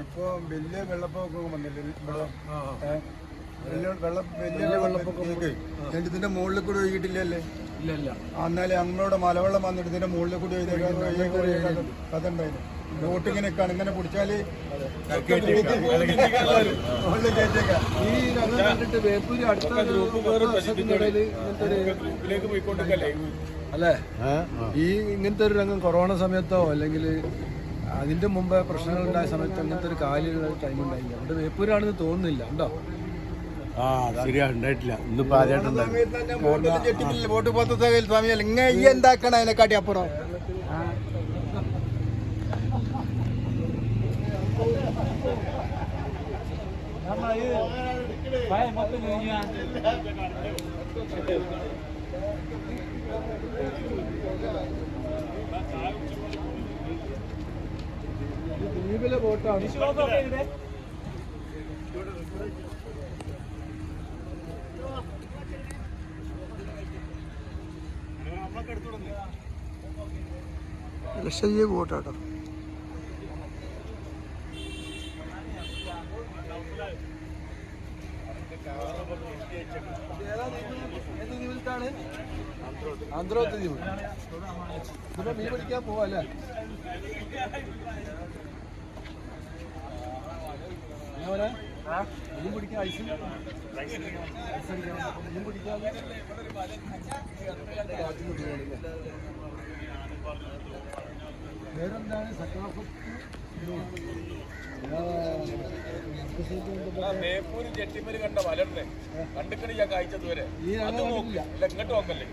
ഇപ്പൊ വലിയ വെള്ളപ്പൊക്കം വന്നില്ലേ വലിയ വെള്ളപ്പൊക്കം ഇതിന്റെ മുകളിൽ കൂടി ഒഴുകിയിട്ടില്ലല്ലേ? ഇല്ല. എന്നാലേ നമ്മളോട് മലവെള്ളം വന്നിട്ട് ഇതിന്റെ മുകളിൽ കൂടി കഥ ഉണ്ടായിരുന്നു. ബോട്ടിങ്ങനെയൊക്കെയാണ് ഇങ്ങനെ പിടിച്ചാല് ഈ ഞങ്ങൾ കണ്ടിട്ട് വേപ്പൂര് അടുത്ത അല്ലേ ഈ ഇങ്ങനത്തെ ഒരു രംഗം കൊറോണ സമയത്തോ അല്ലെങ്കിൽ അതിന്റെ മുമ്പ് പ്രശ്നങ്ങൾ ഉണ്ടായ സമയത്ത് അങ്ങനത്തെ ഒരു കാലിലുള്ള ടൈം ഉണ്ടായില്ല. അവിടെ വേപ്പൂരാണെന്ന് തോന്നുന്നില്ല. ഉണ്ടോ? ഉണ്ടായിട്ടില്ല. ഇന്നിപ്പോ ആദ്യമായിട്ടുണ്ടായി. ബോട്ട് പോത്ത സ്വാമിയല്ല ഇങ്ങനെ ഈ എന്താക്കണ അതിനെക്കാട്ടി അപ്പുറം ദ്വീപിലെ ബോട്ടാണ്. ലക്ഷദ്വീപ് ബോട്ടാട്ടോ. ആന്ധ്രോത്ത് ദ്വീപ്. ഇതിപ്പോ മീൻ പിടിക്കാൻ പോവല്ലേ? മീൻ പിടിക്കാൻ ഐസ് മീൻ പിടിക്കാതെ വേറെന്താണ്? ബേപ്പൂര് ചെട്ടിമല് കണ്ട വലർന്നെ കണ്ടിക്കണി ഞാൻ കാഴ്ചതുവരെ ഇങ്ങോട്ട് നോക്കല്ലേ.